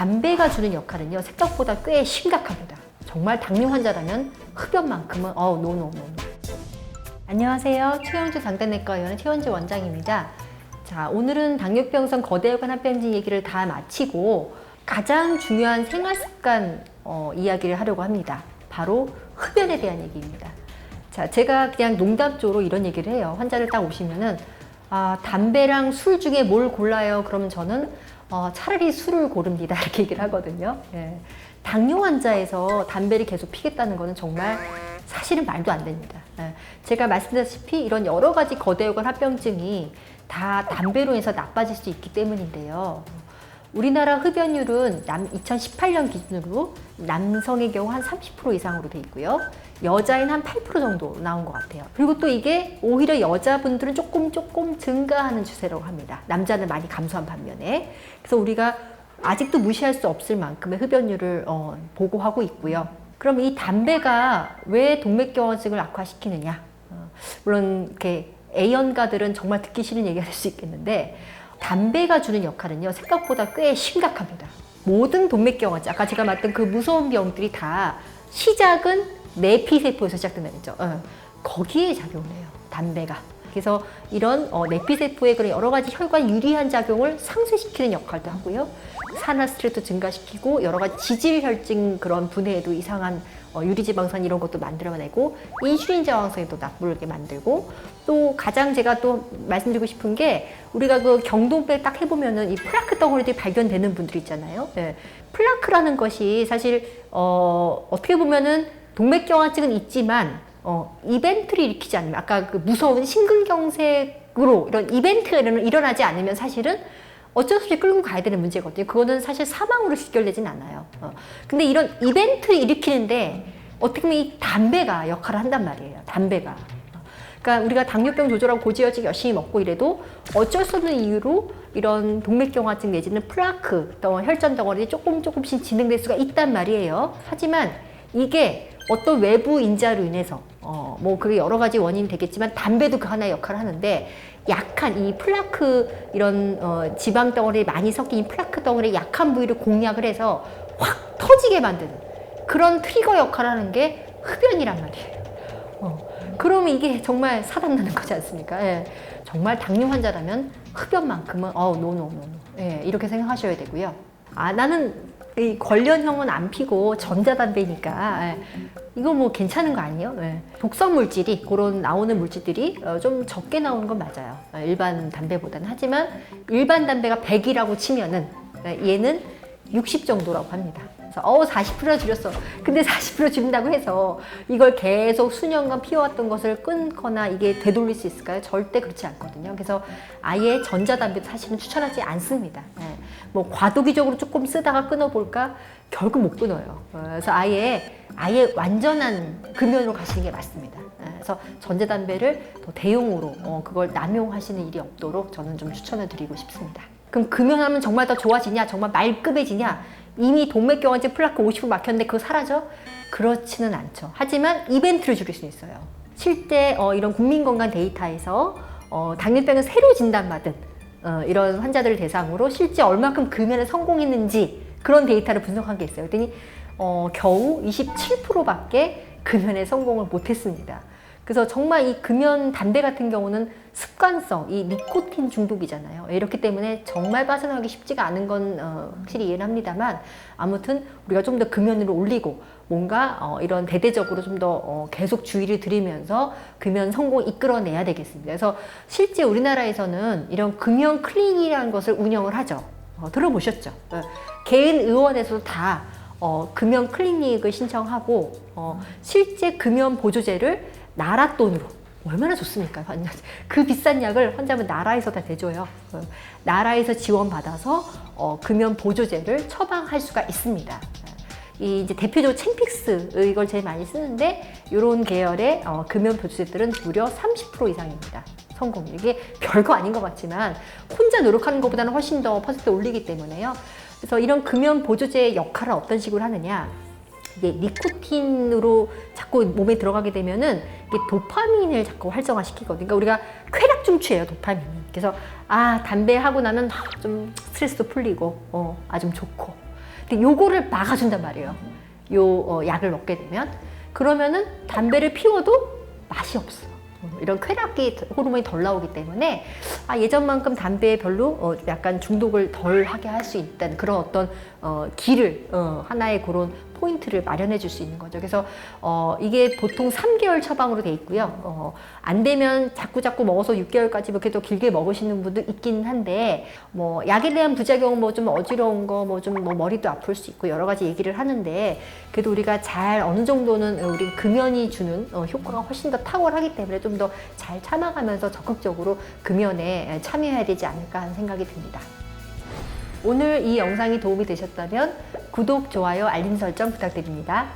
담배가 주는 역할은요, 생각보다 꽤 심각합니다. 정말 당뇨 환자라면 흡연만큼은 노노노. 안녕하세요. 최영주 당뇨내과 의원의 최원주 원장입니다. 자, 오늘은 당뇨병성 거대혈관 합병증 얘기를 다 마치고 가장 중요한 생활습관 이야기를 하려고 합니다. 바로 흡연에 대한 얘기입니다. 자, 제가 그냥 농담조로 이런 얘기를 해요. 환자를 딱 오시면은 담배랑 술 중에 뭘 골라요? 그러면 저는 차라리 술을 고릅니다. 이렇게 얘기를 하거든요. 예. 당뇨 환자에서 담배를 계속 피겠다는 거는 정말 사실은 말도 안 됩니다. 예. 제가 말씀드렸다시피 이런 여러 가지 거대혈관 합병증이 다 담배로 인해서 나빠질 수 있기 때문인데요. 우리나라 흡연율은 2018년 기준으로 남성의 경우 한 30% 이상으로 돼 있고요. 여자인 한 8% 정도 나온 것 같아요. 그리고 또 이게 오히려 여자분들은 조금 증가하는 추세라고 합니다. 남자는 많이 감소한 반면에. 그래서 우리가 아직도 무시할 수 없을 만큼의 흡연율을 보고하고 있고요. 그럼 이 담배가 왜 동맥경화증을 악화시키느냐? 물론 이렇게 A연가들은 정말 듣기 싫은 얘기가 될 수 있겠는데, 담배가 주는 역할은요, 생각보다 꽤 심각합니다. 모든 동맥경화증, 아까 제가 말했던 그 무서운 병들이 다 시작은 내피세포에서 시작된다는 거죠. 거기에 작용을 해요, 담배가. 그래서 이런 내피세포의 그런 여러 가지 혈관 유리한 작용을 상쇄시키는 역할도 하고요. 산화 스트레스 증가시키고 여러 가지 지질혈증 그런 분해에도 이상한 유리지방산 이런 것도 만들어내고 인슐린 저항성에도 나쁘게 만들고, 또 가장 제가 또 말씀드리고 싶은 게, 우리가 그 경동맥 딱 해보면은 이 플라크 덩어리들이 발견되는 분들 있잖아요. 네. 플라크라는 것이 사실 어떻게 보면은 동맥경화증은 있지만 이벤트를 일으키지 않으면, 아까 그 무서운 심근경색으로 이런 이벤트가 일어나지 않으면 사실은 어쩔 수 없이 끌고 가야 되는 문제거든요. 그거는 사실 사망으로 직결되진 않아요. 근데 이런 이벤트를 일으키는데 어떻게 보면 이 담배가 역할을 한단 말이에요. 담배가. 그러니까 우리가 당뇨병 조절하고 고지혈증 열심히 먹고 이래도 어쩔 수 없는 이유로 이런 동맥경화증 내지는 플라크, 혈전 덩어리 조금씩 진행될 수가 있단 말이에요. 하지만 이게 어떤 외부 인자로 인해서 그게 여러 가지 원인이 되겠지만 담배도 그 하나의 역할을 하는데, 약한 이 플라크, 이런 지방 덩어리 많이 섞인 플라크 덩어리의 약한 부위를 공략을 해서 확 터지게 만드는 그런 트리거 역할을 하는 게 흡연이란 말이에요. 그러면 이게 정말 사단나는 거지 않습니까? 예. 정말 당뇨 환자라면 흡연만큼은 노노노. 예, 이렇게 생각하셔야 되고요. 나는 이 관련형은 안 피고 전자담배니까 이거 뭐 괜찮은 거 아니에요? 독성 물질이, 그런 나오는 물질들이 좀 적게 나오는 건 맞아요. 일반 담배보다는. 하지만 일반 담배가 100이라고 치면은 얘는 60 정도라고 합니다. 그래서 40% 줄였어. 근데 40% 줄인다고 해서 이걸 계속 수년간 피워왔던 것을 끊거나 이게 되돌릴 수 있을까요? 절대 그렇지 않거든요. 그래서 아예 전자담배도 사실은 추천하지 않습니다. 뭐 과도기적으로 조금 쓰다가 끊어볼까? 결국 못 끊어요. 그래서 아예 완전한 금연으로 가시는 게 맞습니다. 그래서 전자담배를 더 대용으로 그걸 남용하시는 일이 없도록 저는 좀 추천을 드리고 싶습니다. 그럼 금연하면 정말 더 좋아지냐? 정말 말끔해지냐? 이미 동맥경화증 플라크 50% 막혔는데 그거 사라져? 그렇지는 않죠. 하지만 이벤트를 줄일 수 있어요. 실제 이런 국민건강 데이터에서 당뇨병을 새로 진단받은 이런 환자들을 대상으로 실제 얼마큼 금연에 성공했는지 그런 데이터를 분석한 게 있어요. 그랬더니 겨우 27%밖에 금연에 성공을 못했습니다. 그래서 정말 이 금연 담배 같은 경우는 습관성, 이 니코틴 중독이잖아요. 이렇기 때문에 정말 빠져나가기 쉽지가 않은 건 확실히 이해는 합니다만, 아무튼 우리가 좀 더 금연으로 올리고 뭔가 이런 대대적으로 좀 더 계속 주의를 들이면서 금연 성공 이끌어내야 되겠습니다. 그래서 실제 우리나라에서는 이런 금연 클리닉이라는 것을 운영을 하죠. 들어보셨죠? 개인 의원에서도 다 금연 클리닉을 신청하고 실제 금연 보조제를 나라 돈으로, 얼마나 좋습니까? 그 비싼 약을 환자분 나라에서 다 대줘요. 나라에서 지원받아서 금연 보조제를 처방할 수가 있습니다. 이제 대표적으로 챔픽스, 이걸 제일 많이 쓰는데, 이런 계열의 금연 보조제들은 무려 30% 이상입니다. 성공률. 이게 별거 아닌 것 같지만 혼자 노력하는 것보다는 훨씬 더 퍼센트 올리기 때문에요. 그래서 이런 금연 보조제의 역할을 어떤 식으로 하느냐, 이게 니코틴으로 자꾸 몸에 들어가게 되면은 이게 도파민을 자꾸 활성화시키거든요. 그러니까 우리가 쾌락중 취해요, 도파민이. 그래서 담배 하고 나면 좀 스트레스도 풀리고 좀 좋고, 근데 요거를 막아준단 말이에요. 요 약을 먹게 되면. 그러면은 담배를 피워도 맛이 없어. 이런 쾌락기 호르몬이 덜 나오기 때문에 예전만큼 담배에 별로 약간 중독을 덜 하게 할 수 있다는 그런 어떤 길을 하나의 그런 포인트를 마련해 줄 수 있는 거죠. 그래서 이게 보통 3개월 처방으로 돼 있고요. 안 되면 자꾸 먹어서 6개월까지 이렇게 또 길게 먹으시는 분도 있긴 한데 뭐 약에 대한 부작용 뭐 좀 어지러운 거 뭐 좀 뭐 머리도 아플 수 있고 여러 가지 얘기를 하는데 그래도 우리가 잘 어느 정도는 우리 금연이 주는 효과가 훨씬 더 탁월하기 때문에 좀 더 잘 참아가면서 적극적으로 금연에 참여해야 되지 않을까 하는 생각이 듭니다. 오늘 이 영상이 도움이 되셨다면 구독, 좋아요, 알림 설정 부탁드립니다.